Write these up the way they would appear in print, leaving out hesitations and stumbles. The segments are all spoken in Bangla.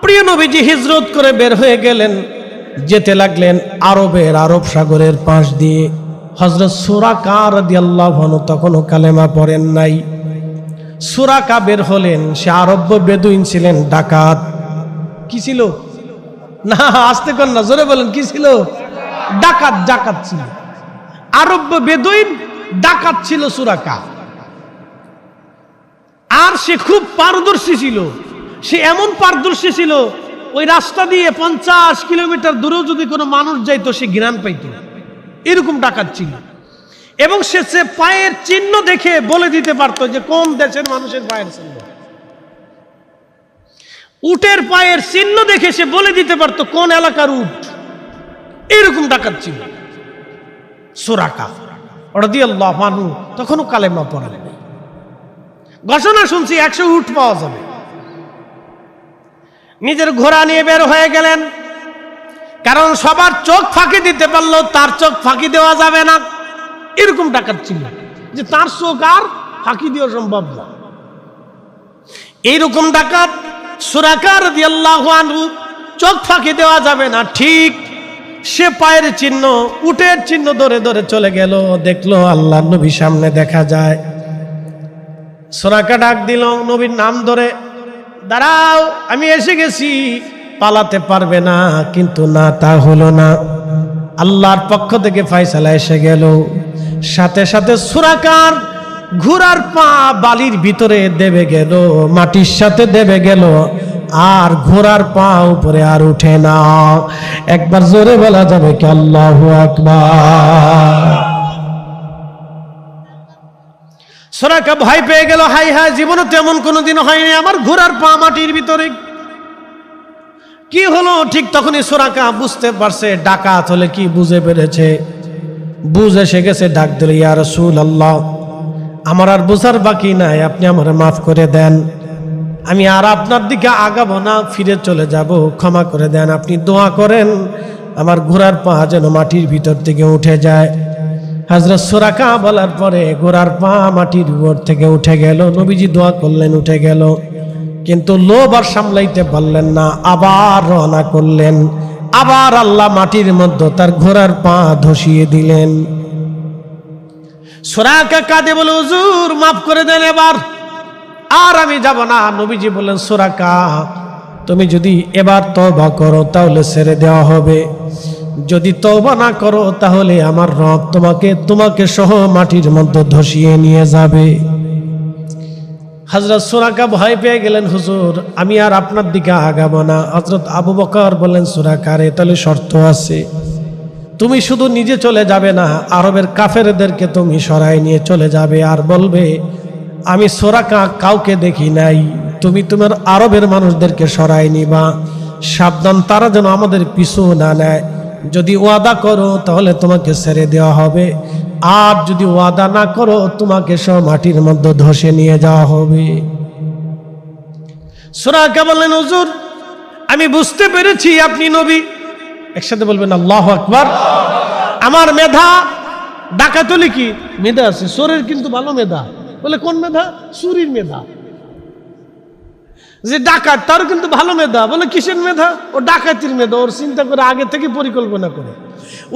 প্রিয় নবীজি হিজরত করে বের হয়ে গেলেন, যেতে লাগলেন আরব সাগরের পাশ দিয়ে। হযরত সুরাকা রাদিয়াল্লাহু আনহু তখনও কালেমা পড়েন নাই। সুরাকা বের হলেন, সে আরব্য বেদুইন ছিলেন, ডাকাত। কি ছিল? না আসতে কর না, জোরে বলেন, কি ছিল? ডাকাত ছিল, আরব্য বেদুইন ডাকাত ছিল সুরাকা। আর সে খুব পারদর্শী ছিল। সে এমন পারদর্শী ছিল, ওই রাস্তা দিয়ে 50 কিলোমিটার দূরেও যদি কোনো মানুষ যাইতো সে ঘ্রাণ পাইত, এরকম ডাকাত ছিল। এবং সে পায়ের চিহ্ন দেখে বলে দিতে পারতো যে কোন দেশের মানুষের পায়ের চিহ্ন। উটের পায়ের চিহ্ন দেখে সে বলে দিতে পারতো কোন এলাকার উট। এরকম ডাকাত ছিল সুরাকা রাদিয়াল্লাহু আনহু। তখনও কালেমা পড়েন নাই। ঘোষণা শুনছি 100 উট পাওয়া যাবে। নিজের ঘোড়া নিয়ে বের হয়ে গেলেন, কারণ সবার চোখ ফাঁকি দিতে পারলেও তার চোখ ফাঁকি দেওয়া যাবে না। এরকম ডাকাত ছিল যে তার চোখ আর ফাঁকি দেওয়া সম্ভব না। এইরকম ডাকাত সুরাকা রাদিয়াল্লাহু আনহু, চোখ ফাঁকি দেওয়া যাবে না। ঠিক সে পায়ের চিহ্ন, উটের চিহ্ন ধরে ধরে চলে গেল। দেখলো আল্লাহর নবী সামনে দেখা যায়। সুরাকা ডাক দিল নবীর নাম ধরে, দাঁড়াও, আমি এসে গেছি। পালাতে পারবে না, কিন্তু না, তা হলো না। আল্লাহর পক্ষ থেকে ফয়সালা এসে গেল। সাথে সাথে সুরাকার ঘোড়ার পা বালির ভিতরে দেবে গেল, মাটির সাথে দেবে গেল, আর ঘোড়ার পা উপরে আর উঠে না। একবার জোরে বলা যাবে কি আল্লাহু আকবার? সুরাকা ভয় পেয়ে গেল, হাই হাই, জীবনে তেমন কোনোদিন হয়নি, আমার ঘোড়ার পা মাটির ভিতরে, কি হলো? ঠিক তখনই সুরাকা বুঝতে পারছে ডাকাত হলে কি, বুঝে পেরেছে, বুঝে এসে গেছে। ডাক দিল, ইয়া রাসূলুল্লাহ, আমার আর বোঝার বাকি নাই, আপনি আমারে মাফ করে দেন, আমি আর আপনার দিকে আগাবো না, ফিরে চলে যাব, ক্ষমা করে দেন। আপনি দোয়া করেন আমার ঘোড়ার পা যেন মাটির ভিতর থেকে উঠে যায়। হযরত সুরাকা বলার পরে ঘোড়ার পা মাটির উপর থেকে উঠে গেল। নবীজি দোয়া করলেন, উঠে গেল। কিন্তু লোভ আর সামলাইতে পারলেন না, আবার রওনা করলেন। আবার আল্লাহ মাটির মধ্যে তার ঘোড়ার পা ধসিয়ে দিলেন। সুরাকা কাঁদে বলে, হুজুর মাফ করে দেন, এবার আর আমি যাব না। নবীজি বললেন, সুরাকা, তুমি যদি এবার তওবা করো তাহলে ছেড়ে দেওয়া হবে, যদি তওবা না করো তাহলে আমার রব তোমাকে সহ মাটির মধ্যে ধসিয়ে নিয়ে যাবে। হযরত সুরাকা ভয় পেয়ে গেলেন, হুজুর আমি আর আপনার দিকে আগাবো না। হযরত আবু বকর বললেন, সুরাকা রে, তাহলে শর্ত আছে, তুমি শুধু নিজে চলে যাবে না, আরবের কাফেরদেরকে তুমি সরাই নিয়ে চলে যাবে, আর বলবে আমি সুরাকা কাউকে দেখি নাই, তুমি তোমার আরবের মানুষদেরকে সরাই নিবা, সাবধান তারা যেন আমাদের পিছু না নেয়। যদি ওয়াদা করো তাহলে তোমাকে ছেড়ে দেওয়া হবে, আর যদি ওয়াদা না করো তোমাকে সব মাটির মধ্যে ধসে নিয়ে যাওয়া হবে। সুরাকা বললেন, হুজুর আমি বুঝতে পেরেছি আপনি নবী। একসাথে বলবেন আল্লাহু আকবার। আমার মেধা, ডাকাতলি কি মেধা আছে, চোরের কিন্তু ভালো মেধা। বলে কোন মেধা? চুরির মেধা। যে ডাকাত তারও কিন্তু ভালো মেধা। বলে কিসের মেধা? ও ডাকাতির মেধা, ওর চিন্তা করে আগে থেকে পরিকল্পনা করে।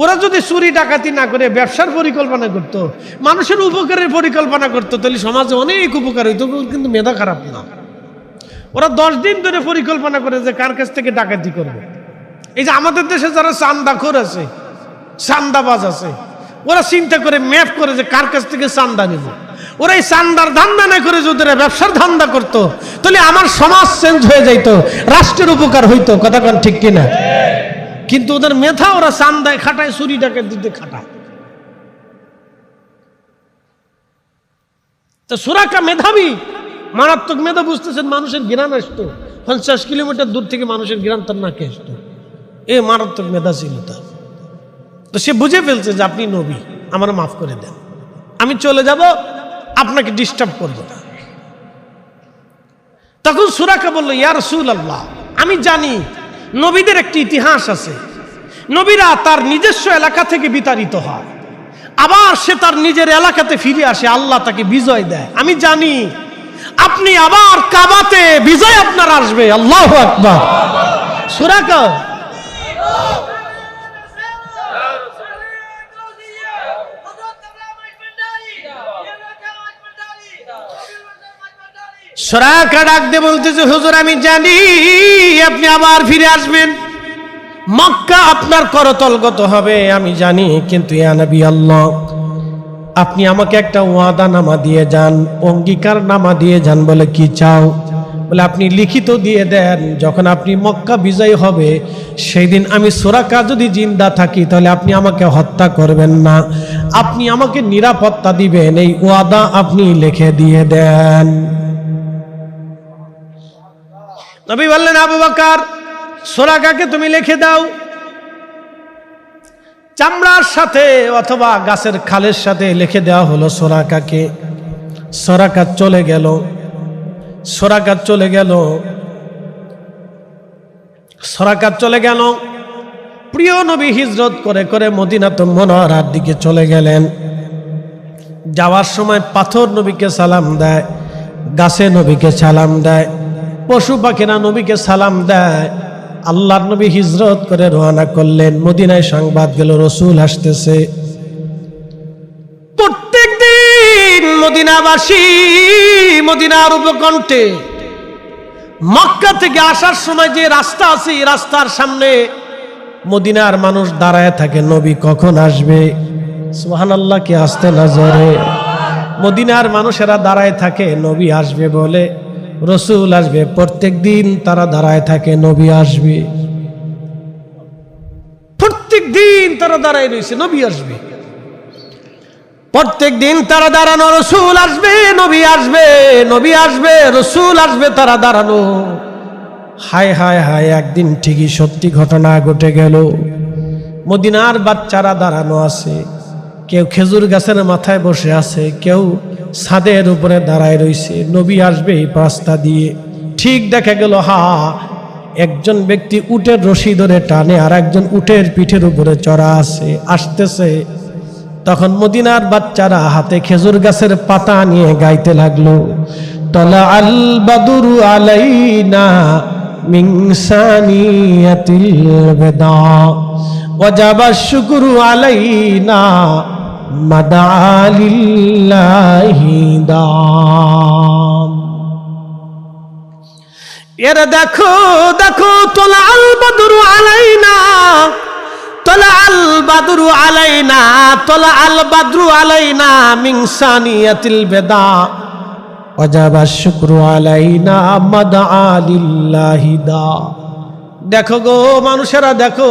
ওরা যদি চুরি ডাকাতি না করে ব্যবসার পরিকল্পনা করতো, মানুষের উপকারের পরিকল্পনা করতো, তাহলে সমাজে অনেক উপকার হইতো। কিন্তু মেধা খারাপ না। ওরা 10 দিন ধরে পরিকল্পনা করে যে কার কাছ থেকে ডাকাতি করবে। এই যে আমাদের দেশে যারা চান্দাখোর আছে, চান্দাবাজ আছে, ওরা চিন্তা করে ম্যাপ করে যে কার কাছ থেকে চান্দা নেব। ওরা এই চান্দার ধান্দা না করে যদি ব্যবসার ধান্দা করতো তাহলে আমার সমাজ চেঞ্জ হয়ে যাইতো, রাষ্ট্রের উপকার হইতো। কথা কোন ঠিক কিনা? কিন্তু ওদের মেধা, ওরা চান্দায় খাটায়, চুরি ডাকাতিতে খাটায়। তো সুরাকা মেধাবী, মারাত্মক মেধা। বুঝতেছেন, মানুষের ঘৃণা আসতো 50 কিলোমিটার দূর থেকে, মানুষের ঘৃণা তার নাকে আসতো। এ মারাত্মক মেধা ছিল তার। তো সে বুঝে ফেলছে যে আপনি নবী, আমার মাফ করে দেন, আমি চলে যাব, আপনাকে ডিস্টার্ব করব না। তখন সুরাকা বলল, ইয়া রাসূলুল্লাহ, আমি জানি নবীদের একটি ইতিহাস আছে। নবীরা তার নিজস্ব এলাকা থেকে বিতাড়িত হয়, আবার সে তার নিজের এলাকাতে ফিরে আসে, আল্লাহ তাকে বিজয় দেয়। আমি জানি আপনি আবার কাবাতে বিজয় আপনার আসবে। আল্লাহু আকবার। সুরাকা সুরাকা ডাক দিয়ে বলতেছে, হুজুর আমি জানি আপনি আবার ফিরে আসবেন, মক্কা আপনার করতলগত হবে আমি জানি, কিন্তু ইয়া নবী আল্লাহ আপনি আমাকে একটা ওয়াদা নামা দিয়ে যান, অঙ্গীকার নামা দিয়ে যান। বলে কি চাও? বলে আপনি লিখিত দিয়ে দেন, যখন আপনি মক্কা বিজয় হবে সেই দিন আমি সুরাকা যদি জিন্দা থাকি তাহলে আপনি আমাকে হত্যা করবেন না, আপনি আমাকে নিরাপত্তা দিবেন, এই ওয়াদা আপনি লিখে দিয়ে দেন। নবী বললেন, আবু বকর সুরাকাকে তুমি লিখে দাও। চামড়ার সাথে অথবা গাছের খালের সাথে লিখে দেওয়া হলো সুরাকাকে। সুরাকা চলে গেল, সুরাকা চলে গেল, সুরাকা চলে গেল। প্রিয় নবী হিজরত করে করে মদিনাতুল মুনাওয়ারার দিকে চলে গেলেন। যাওয়ার সময় পাথর নবীকে সালাম দেয়, গাছে নবীকে সালাম দেয়, পশু পাখিরা নবীকে সালাম দেয়। আল্লাহর নবী হিজরত করে রওনা করলেন। মদিনায় সংবাদ গেল রাসূল আসতেছে। প্রত্যেক দিন মদিনাবাসী মদিনার উপকণ্ঠে মক্কা থেকে আসার সময় যে রাস্তা আছে এই রাস্তার সামনে মদিনার মানুষ দাঁড়ায় থাকে, নবী কখন আসবে। সুবহানাল্লাহ, কি আসতে না জোরে। মদিনার মানুষেরা দাঁড়ায় থাকে নবী আসবে বলে, রাসূল আসবে। প্রত্যেক দিন তারা দাঁড়ায় থাকে নবী আসবে, প্রত্যেক দিন তারা দাঁড়ায় রয়েছে নবী আসবে, প্রত্যেক দিন তারা দাঁড়ানো, রাসূল আসবে নবী আসবে, নবী আসবে রাসূল আসবে, তারা দাঁড়ানো। হায় হায় হায়, একদিন ঠিকই সত্যি ঘটনা ঘটে গেল। মদিনার বাচ্চারা দাঁড়ানো আছে, কেউ খেজুর গাছের মাথায় বসে আছে, কেউ ছাদের উপরে দাঁড়ায় রয়েছে, নবী আসবে এই রাস্তা দিয়ে। ঠিক দেখা গেল একজন ব্যক্তি উটের রশি ধরে টানে, আর একজন উটের পিঠের উপরে চড়া আছে, আসতেছে। তখন মদিনার বাচ্চারা হাতে খেজুর গাছের পাতা নিয়ে গাইতে লাগলো, তলা আল বাদরু আলাইনা মিন সানিয়াতিল বিদা ওয়াজাবা শুকরু আলাইনা মাদালিল্লাহি দাম। এরা দেখো দেখো, তোলা আল বাদরু আলাইনা, তোলা আল বাদরু আলাইনা, তোলা আল বাদরু আলাইনা মিন সানিয়াতিল বিদা ওয়াজাবা শুকরু আলাইনা মাদালিল্লাহি দা। দেখো গো মানুষেরা, দেখো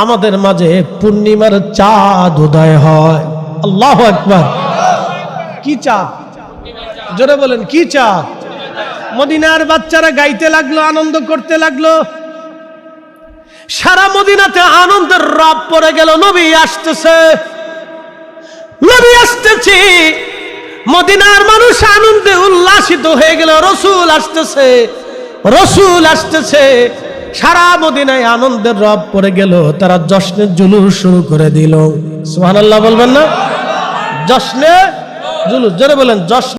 আমাদের মাঝে পূর্ণিমার চাঁদ উদয় হয়। আল্লাহু আকবার। কি চাঁদ? জোরে বলেন, কি চাঁদ? মদিনার বাচ্চারা গাইতে লাগলো, আনন্দ করতে লাগলো। সারা মদিনাতে আনন্দের রব পড়ে গেল, নবী আসতেছে, নবী আসতেছে। মদিনার মানুষ আনন্দে উল্লাসিত হয়ে গেল, রাসূল আসতেছে, রাসূল আসতেছে। সারা মদিনায় আনন্দের রব পড়ে গেল। তারা জশ্নের জুলুস শুরু করে দিল। সুবহানাল্লাহ বলবেন না? জশ্নে জুলুস, জোরে বলেন জশ্ন।